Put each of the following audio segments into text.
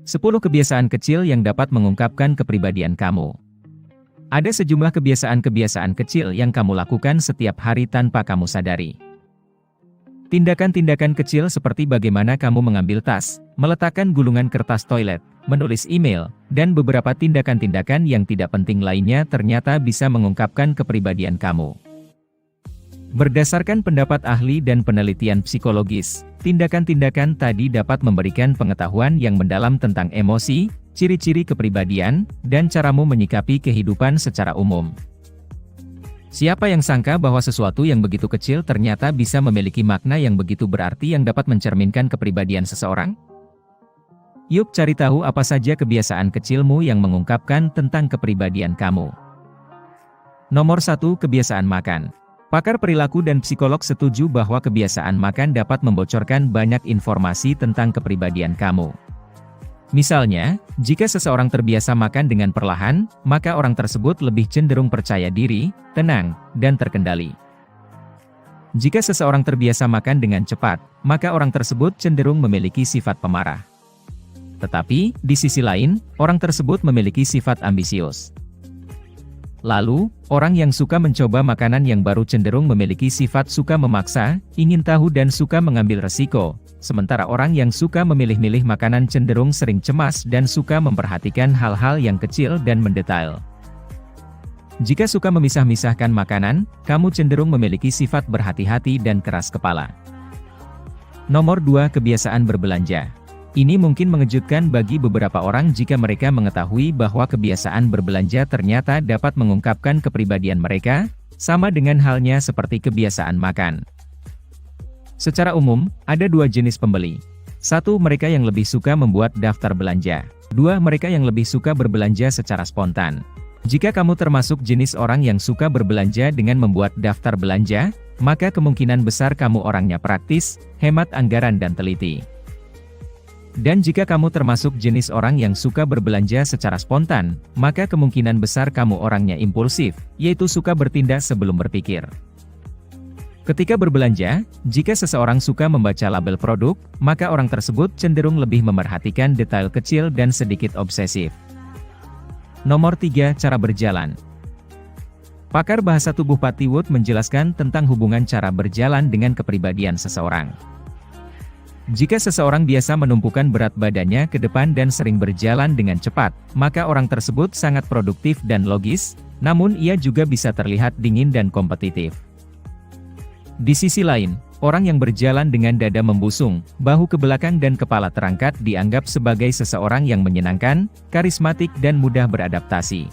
10 kebiasaan kecil yang dapat mengungkapkan kepribadian kamu. Ada sejumlah kebiasaan-kebiasaan kecil yang kamu lakukan setiap hari tanpa kamu sadari. Tindakan-tindakan kecil seperti bagaimana kamu mengambil tas, meletakkan gulungan kertas toilet, menulis email, dan beberapa tindakan-tindakan yang tidak penting lainnya ternyata bisa mengungkapkan kepribadian kamu. Berdasarkan pendapat ahli dan penelitian psikologis, tindakan-tindakan tadi dapat memberikan pengetahuan yang mendalam tentang emosi, ciri-ciri kepribadian, dan caramu menyikapi kehidupan secara umum. Siapa yang sangka bahwa sesuatu yang begitu kecil ternyata bisa memiliki makna yang begitu berarti yang dapat mencerminkan kepribadian seseorang? Yuk cari tahu apa saja kebiasaan kecilmu yang mengungkapkan tentang kepribadian kamu. Nomor 1. Kebiasaan makan. Pakar perilaku dan psikolog setuju bahwa kebiasaan makan dapat membocorkan banyak informasi tentang kepribadian kamu. Misalnya, jika seseorang terbiasa makan dengan perlahan, maka orang tersebut lebih cenderung percaya diri, tenang, dan terkendali. Jika seseorang terbiasa makan dengan cepat, maka orang tersebut cenderung memiliki sifat pemarah. Tetapi, di sisi lain, orang tersebut memiliki sifat ambisius. Lalu, orang yang suka mencoba makanan yang baru cenderung memiliki sifat suka memaksa, ingin tahu dan suka mengambil resiko, sementara orang yang suka memilih-milih makanan cenderung sering cemas dan suka memperhatikan hal-hal yang kecil dan mendetail. Jika suka memisah-misahkan makanan, kamu cenderung memiliki sifat berhati-hati dan keras kepala. Nomor 2. Kebiasaan berbelanja. Ini mungkin mengejutkan bagi beberapa orang jika mereka mengetahui bahwa kebiasaan berbelanja ternyata dapat mengungkapkan kepribadian mereka, sama dengan halnya seperti kebiasaan makan. Secara umum, ada dua jenis pembeli. 1. Mereka yang lebih suka membuat daftar belanja. 2. Mereka yang lebih suka berbelanja secara spontan. Jika kamu termasuk jenis orang yang suka berbelanja dengan membuat daftar belanja, maka kemungkinan besar kamu orangnya praktis, hemat anggaran dan teliti. Dan jika kamu termasuk jenis orang yang suka berbelanja secara spontan, maka kemungkinan besar kamu orangnya impulsif, yaitu suka bertindak sebelum berpikir. Ketika berbelanja, jika seseorang suka membaca label produk, maka orang tersebut cenderung lebih memerhatikan detail kecil dan sedikit obsesif. Nomor 3. Cara berjalan. Pakar bahasa tubuh Patty Wood menjelaskan tentang hubungan cara berjalan dengan kepribadian seseorang. Jika seseorang biasa menumpukan berat badannya ke depan dan sering berjalan dengan cepat, maka orang tersebut sangat produktif dan logis, namun ia juga bisa terlihat dingin dan kompetitif. Di sisi lain, orang yang berjalan dengan dada membusung, bahu ke belakang dan kepala terangkat dianggap sebagai seseorang yang menyenangkan, karismatik dan mudah beradaptasi.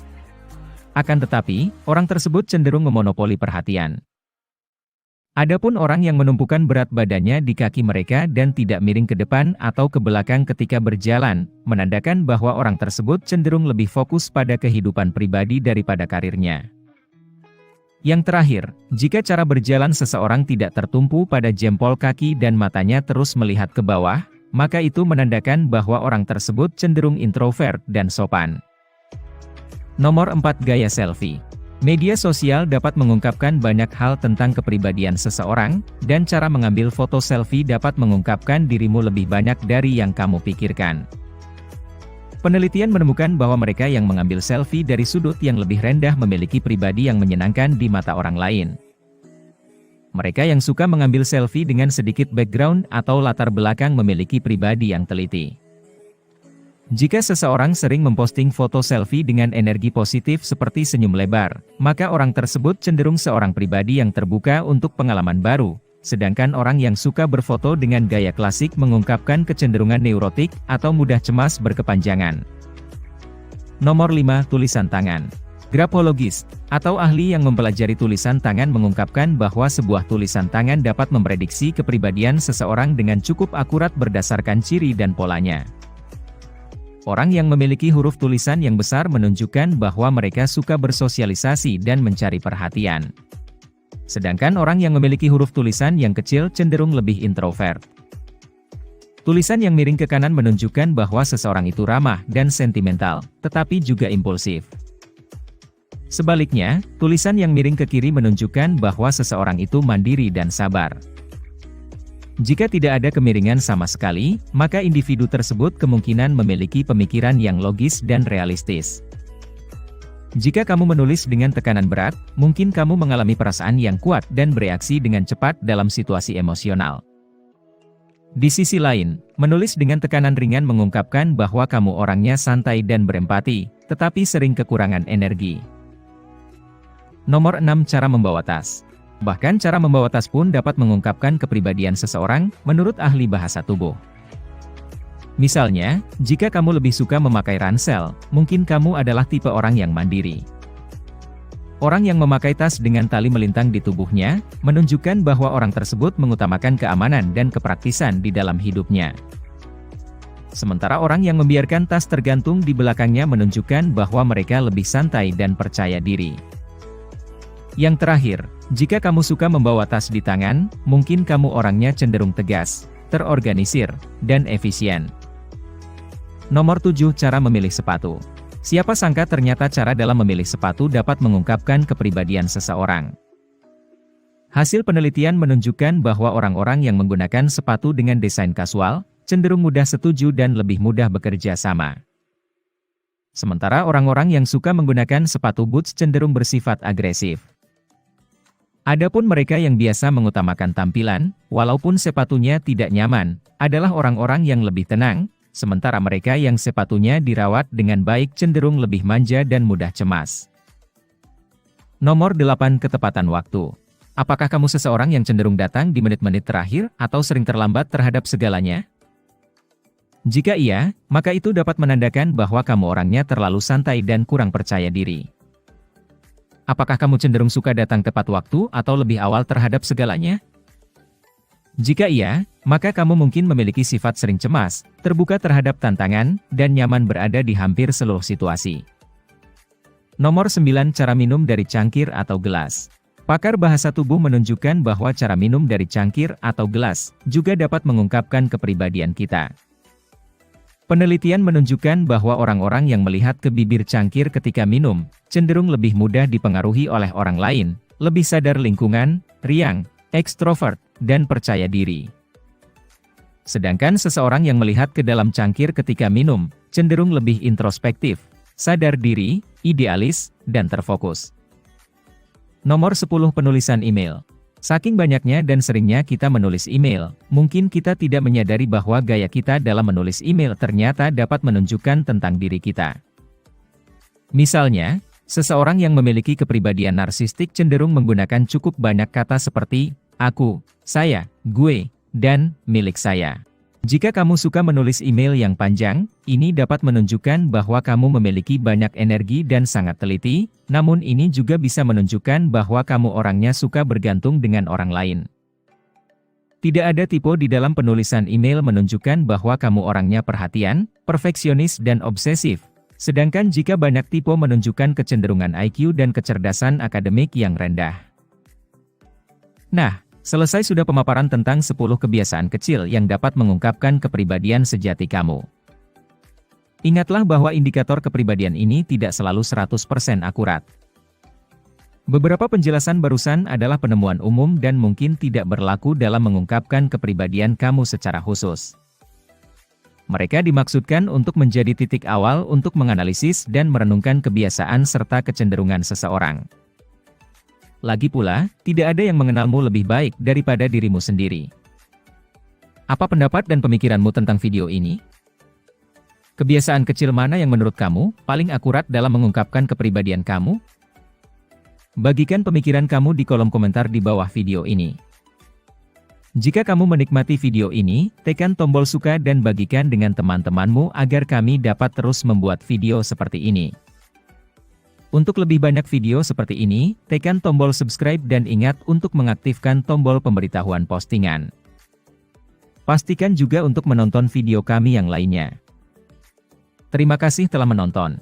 Akan tetapi, orang tersebut cenderung memonopoli perhatian. Adapun orang yang menumpukan berat badannya di kaki mereka dan tidak miring ke depan atau ke belakang ketika berjalan, menandakan bahwa orang tersebut cenderung lebih fokus pada kehidupan pribadi daripada karirnya. Yang terakhir, jika cara berjalan seseorang tidak tertumpu pada jempol kaki dan matanya terus melihat ke bawah, maka itu menandakan bahwa orang tersebut cenderung introvert dan sopan. Nomor 4. Gaya selfie. Media sosial dapat mengungkapkan banyak hal tentang kepribadian seseorang, dan cara mengambil foto selfie dapat mengungkapkan dirimu lebih banyak dari yang kamu pikirkan. Penelitian menemukan bahwa mereka yang mengambil selfie dari sudut yang lebih rendah memiliki pribadi yang menyenangkan di mata orang lain. Mereka yang suka mengambil selfie dengan sedikit background atau latar belakang memiliki pribadi yang teliti. Jika seseorang sering memposting foto selfie dengan energi positif seperti senyum lebar, maka orang tersebut cenderung seorang pribadi yang terbuka untuk pengalaman baru, sedangkan orang yang suka berfoto dengan gaya klasik mengungkapkan kecenderungan neurotik atau mudah cemas berkepanjangan. Nomor 5. Tulisan tangan. Graphologis, atau ahli yang mempelajari tulisan tangan mengungkapkan bahwa sebuah tulisan tangan dapat memprediksi kepribadian seseorang dengan cukup akurat berdasarkan ciri dan polanya. Orang yang memiliki huruf tulisan yang besar menunjukkan bahwa mereka suka bersosialisasi dan mencari perhatian. Sedangkan orang yang memiliki huruf tulisan yang kecil cenderung lebih introvert. Tulisan yang miring ke kanan menunjukkan bahwa seseorang itu ramah dan sentimental, tetapi juga impulsif. Sebaliknya, tulisan yang miring ke kiri menunjukkan bahwa seseorang itu mandiri dan sabar. Jika tidak ada kemiringan sama sekali, maka individu tersebut kemungkinan memiliki pemikiran yang logis dan realistis. Jika kamu menulis dengan tekanan berat, mungkin kamu mengalami perasaan yang kuat dan bereaksi dengan cepat dalam situasi emosional. Di sisi lain, menulis dengan tekanan ringan mengungkapkan bahwa kamu orangnya santai dan berempati, tetapi sering kekurangan energi. Nomor 6. Cara membawa tas. Bahkan cara membawa tas pun dapat mengungkapkan kepribadian seseorang, menurut ahli bahasa tubuh. Misalnya, jika kamu lebih suka memakai ransel, mungkin kamu adalah tipe orang yang mandiri. Orang yang memakai tas dengan tali melintang di tubuhnya, menunjukkan bahwa orang tersebut mengutamakan keamanan dan kepraktisan di dalam hidupnya. Sementara orang yang membiarkan tas tergantung di belakangnya menunjukkan bahwa mereka lebih santai dan percaya diri. Yang terakhir, jika kamu suka membawa tas di tangan, mungkin kamu orangnya cenderung tegas, terorganisir, dan efisien. Nomor 7. Cara memilih sepatu. Siapa sangka ternyata cara dalam memilih sepatu dapat mengungkapkan kepribadian seseorang. Hasil penelitian menunjukkan bahwa orang-orang yang menggunakan sepatu dengan desain kasual, cenderung mudah setuju dan lebih mudah bekerja sama. Sementara orang-orang yang suka menggunakan sepatu boots cenderung bersifat agresif. Adapun mereka yang biasa mengutamakan tampilan, walaupun sepatunya tidak nyaman, adalah orang-orang yang lebih tenang, sementara mereka yang sepatunya dirawat dengan baik cenderung lebih manja dan mudah cemas. Nomor 8. Ketepatan waktu. Apakah kamu seseorang yang cenderung datang di menit-menit terakhir, atau sering terlambat terhadap segalanya? Jika iya, maka itu dapat menandakan bahwa kamu orangnya terlalu santai dan kurang percaya diri. Apakah kamu cenderung suka datang tepat waktu atau lebih awal terhadap segalanya? Jika iya, maka kamu mungkin memiliki sifat sering cemas, terbuka terhadap tantangan, dan nyaman berada di hampir seluruh situasi. Nomor 9. Cara minum dari cangkir atau gelas. Pakar bahasa tubuh menunjukkan bahwa cara minum dari cangkir atau gelas juga dapat mengungkapkan kepribadian kita. Penelitian menunjukkan bahwa orang-orang yang melihat ke bibir cangkir ketika minum, cenderung lebih mudah dipengaruhi oleh orang lain, lebih sadar lingkungan, riang, ekstrovert, dan percaya diri. Sedangkan seseorang yang melihat ke dalam cangkir ketika minum, cenderung lebih introspektif, sadar diri, idealis, dan terfokus. Nomor 10. Penulisan email. Saking banyaknya dan seringnya kita menulis email, mungkin kita tidak menyadari bahwa gaya kita dalam menulis email ternyata dapat menunjukkan tentang diri kita. Misalnya, seseorang yang memiliki kepribadian narsistik cenderung menggunakan cukup banyak kata seperti aku, saya, gue, dan milik saya. Jika kamu suka menulis email yang panjang, ini dapat menunjukkan bahwa kamu memiliki banyak energi dan sangat teliti, namun ini juga bisa menunjukkan bahwa kamu orangnya suka bergantung dengan orang lain. Tidak ada tipe di dalam penulisan email menunjukkan bahwa kamu orangnya perhatian, perfeksionis dan obsesif, sedangkan jika banyak tipe menunjukkan kecenderungan IQ dan kecerdasan akademik yang rendah. Nah, selesai sudah pemaparan tentang 10 kebiasaan kecil yang dapat mengungkapkan kepribadian sejati kamu. Ingatlah bahwa indikator kepribadian ini tidak selalu 100% akurat. Beberapa penjelasan barusan adalah penemuan umum dan mungkin tidak berlaku dalam mengungkapkan kepribadian kamu secara khusus. Mereka dimaksudkan untuk menjadi titik awal untuk menganalisis dan merenungkan kebiasaan serta kecenderungan seseorang. Lagi pula, tidak ada yang mengenalmu lebih baik daripada dirimu sendiri. Apa pendapat dan pemikiranmu tentang video ini? Kebiasaan kecil mana yang menurut kamu paling akurat dalam mengungkapkan kepribadian kamu? Bagikan pemikiran kamu di kolom komentar di bawah video ini. Jika kamu menikmati video ini, tekan tombol suka dan bagikan dengan teman-temanmu agar kami dapat terus membuat video seperti ini. Untuk lebih banyak video seperti ini, tekan tombol subscribe dan ingat untuk mengaktifkan tombol pemberitahuan postingan. Pastikan juga untuk menonton video kami yang lainnya. Terima kasih telah menonton.